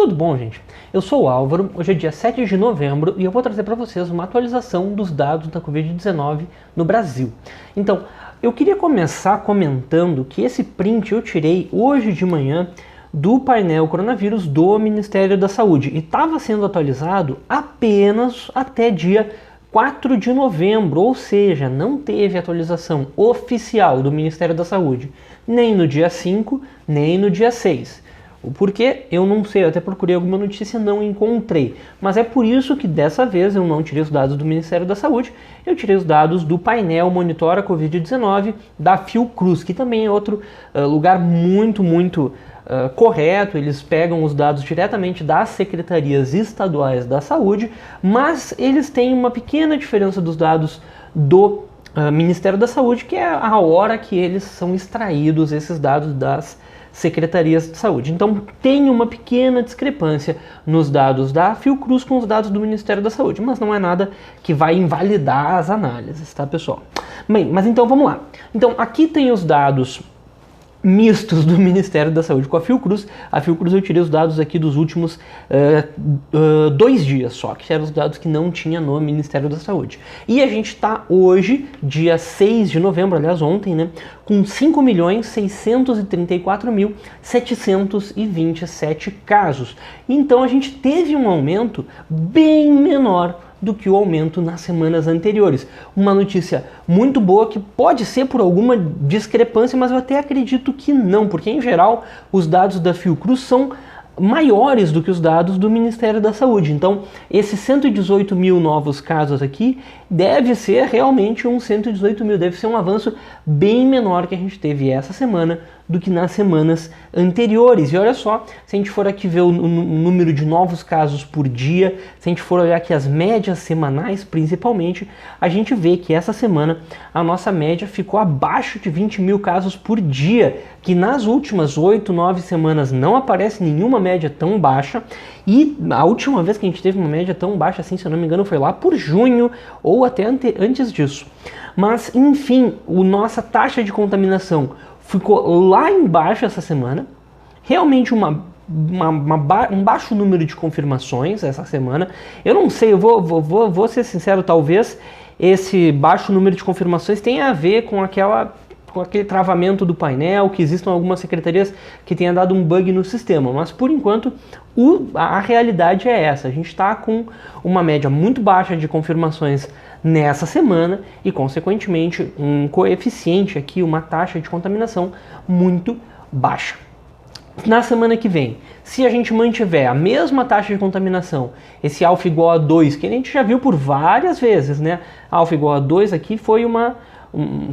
Tudo bom, gente? Eu sou o Álvaro, hoje é dia 7 de novembro e eu vou trazer para vocês uma atualização dos dados da Covid-19 no Brasil. Então, eu queria começar comentando que esse print eu tirei hoje de manhã do painel coronavírus do Ministério da Saúde e estava sendo atualizado apenas até dia 4 de novembro, ou seja, não teve atualização oficial do Ministério da Saúde, nem no dia 5, nem no dia 6. O porquê, eu não sei, eu até procurei alguma notícia, não encontrei. Mas é por isso que dessa vez eu não tirei os dados do Ministério da Saúde, eu tirei os dados do painel Monitora Covid-19 da Fiocruz, que também é outro lugar muito correto. Eles pegam os dados diretamente das secretarias estaduais da saúde, mas eles têm uma pequena diferença dos dados do Ministério da Saúde, que é a hora que eles são extraídos, esses dados das secretarias de saúde. Então tem uma pequena discrepância nos dados da Fiocruz com os dados do Ministério da Saúde, mas não é nada que vai invalidar as análises, tá, pessoal? Bem, mas então vamos lá. Então aqui tem os dados mistos do Ministério da Saúde com a Fiocruz. A Fiocruz eu tirei os dados aqui dos últimos 2 dias só, que eram os dados que não tinha no Ministério da Saúde. E a gente está hoje, dia 6 de novembro, aliás ontem, né, com 5.634.727 casos. Então a gente teve um aumento bem menor do que o aumento nas semanas anteriores. Uma notícia muito boa que pode ser por alguma discrepância, mas eu até acredito que não, porque em geral os dados da Fiocruz são maiores do que os dados do Ministério da Saúde. Então, esses 118 mil novos casos aqui deve ser realmente um 118 mil, deve ser um avanço bem menor que a gente teve essa semana do que nas semanas anteriores. E olha só, se a gente for aqui ver o número de novos casos por dia, se a gente for olhar aqui as médias semanais principalmente, a gente vê que essa semana a nossa média ficou abaixo de 20 mil casos por dia, que nas últimas 8, 9 semanas não aparece nenhuma média tão baixa, e a última vez que a gente teve uma média tão baixa assim, se eu não me engano, foi lá por junho ou até antes disso. Mas, enfim, a nossa taxa de contaminação ficou lá embaixo essa semana, realmente um baixo número de confirmações essa semana. Eu não sei, eu vou ser sincero, talvez esse baixo número de confirmações tenha a ver com aquele travamento do painel, que existam algumas secretarias que tenha dado um bug no sistema, mas por enquanto a realidade é essa. A gente está com uma média muito baixa de confirmações nessa semana e, consequentemente, um coeficiente aqui, uma taxa de contaminação muito baixa. Na semana que vem, se a gente mantiver a mesma taxa de contaminação, esse alfa igual a 2, que a gente já viu por várias vezes, né? Alfa igual a 2 aqui foi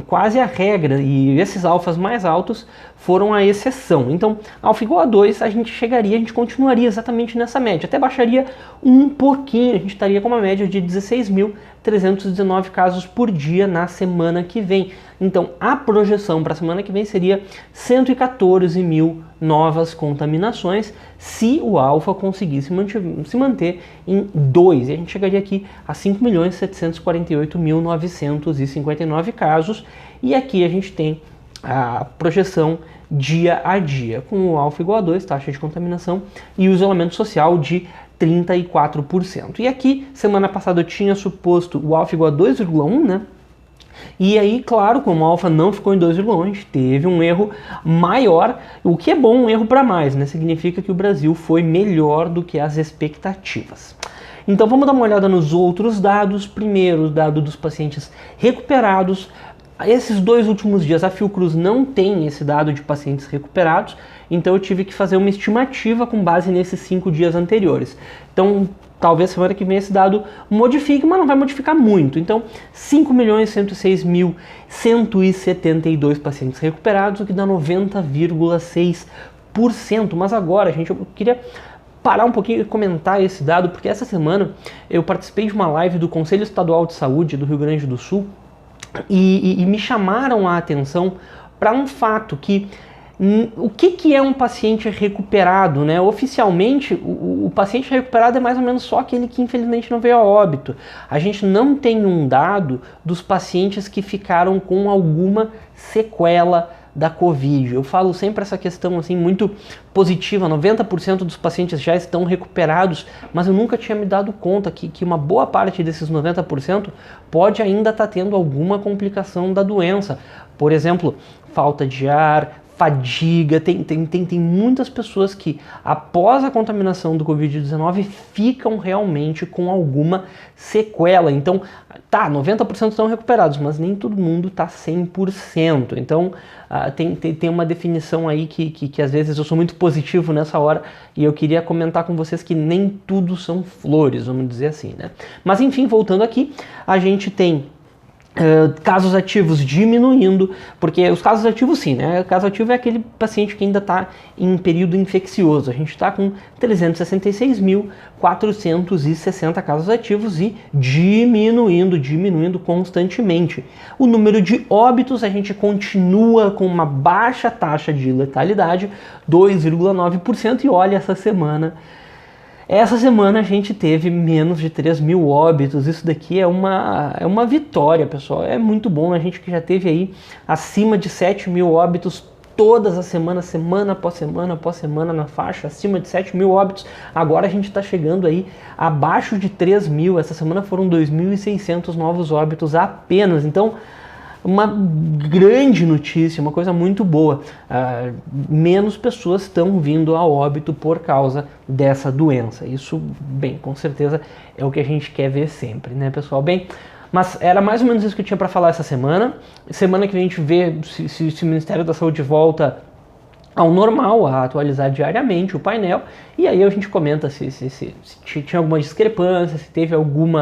quase a regra, e esses alfas mais altos foram a exceção. Então, alfa igual a 2, a gente continuaria exatamente nessa média, até baixaria um pouquinho, a gente estaria com uma média de 16.319 casos por dia na semana que vem. Então, a projeção para a semana que vem seria 114 mil novas contaminações se o alfa conseguisse se manter em 2. E a gente chegaria aqui a 5.748.959 casos. E aqui a gente tem a projeção dia a dia, com o alfa igual a 2, taxa de contaminação, e o isolamento social de 34%. E aqui, semana passada eu tinha suposto o alfa igual a 2,1, né? E aí, claro, como o alfa não ficou em 2,1, a gente teve um erro maior, o que é bom, um erro para mais, né? Significa que o Brasil foi melhor do que as expectativas. Então vamos dar uma olhada nos outros dados. Primeiro, o dado dos pacientes recuperados. Esses 2 últimos dias a Fiocruz não tem esse dado de pacientes recuperados, então eu tive que fazer uma estimativa com base nesses 5 dias anteriores. Então, talvez semana que vem esse dado modifique, mas não vai modificar muito. Então, 5.106.172 pacientes recuperados, o que dá 90,6%. Mas agora, gente, eu queria parar um pouquinho e comentar esse dado, porque essa semana eu participei de uma live do Conselho Estadual de Saúde do Rio Grande do Sul e me chamaram a atenção para um fato que o que é um paciente recuperado, né? Oficialmente, o paciente recuperado é mais ou menos só aquele que infelizmente não veio a óbito. A gente não tem um dado dos pacientes que ficaram com alguma sequela da Covid. Eu falo sempre essa questão assim muito positiva, 90% dos pacientes já estão recuperados, mas eu nunca tinha me dado conta que uma boa parte desses 90% pode ainda estar tendo alguma complicação da doença. Por exemplo, falta de ar, fadiga, tem muitas pessoas que após a contaminação do Covid-19 ficam realmente com alguma sequela. Então, 90% estão recuperados, mas nem todo mundo está 100%. Então, tem uma definição aí que às vezes eu sou muito positivo nessa hora e eu queria comentar com vocês que nem tudo são flores, vamos dizer assim, né? Mas enfim, voltando aqui, a gente tem casos ativos diminuindo, porque os casos ativos sim, né? O caso ativo é aquele paciente que ainda está em período infeccioso. A gente está com 366.460 casos ativos e diminuindo constantemente. O número de óbitos, a gente continua com uma baixa taxa de letalidade, 2,9%, e olha, essa semana a gente teve menos de 3.000 óbitos. Isso daqui é uma vitória, pessoal. É muito bom. A gente que já teve aí acima de 7.000 óbitos todas as semanas, semana após semana na faixa, acima de 7.000 óbitos. Agora a gente está chegando aí abaixo de 3.000. Essa semana foram 2.600 novos óbitos apenas. Então, uma grande notícia, uma coisa muito boa. Menos pessoas estão vindo a óbito por causa dessa doença. Isso, bem, com certeza é o que a gente quer ver sempre, né, pessoal? Bem, mas era mais ou menos isso que eu tinha para falar essa semana. Semana que a gente vê se o Ministério da Saúde volta ao normal, a atualizar diariamente o painel. E aí a gente comenta se tinha alguma discrepância, se teve algum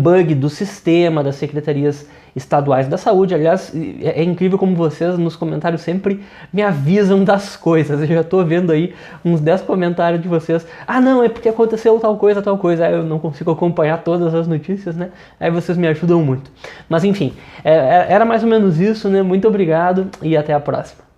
bug do sistema das secretarias estaduais da saúde. Aliás, é incrível como vocês nos comentários sempre me avisam das coisas. Eu já estou vendo aí uns 10 comentários de vocês. Não, é porque aconteceu tal coisa. Aí eu não consigo acompanhar todas as notícias, né? Aí vocês me ajudam muito. Mas enfim, era mais ou menos isso, né? Muito obrigado e até a próxima.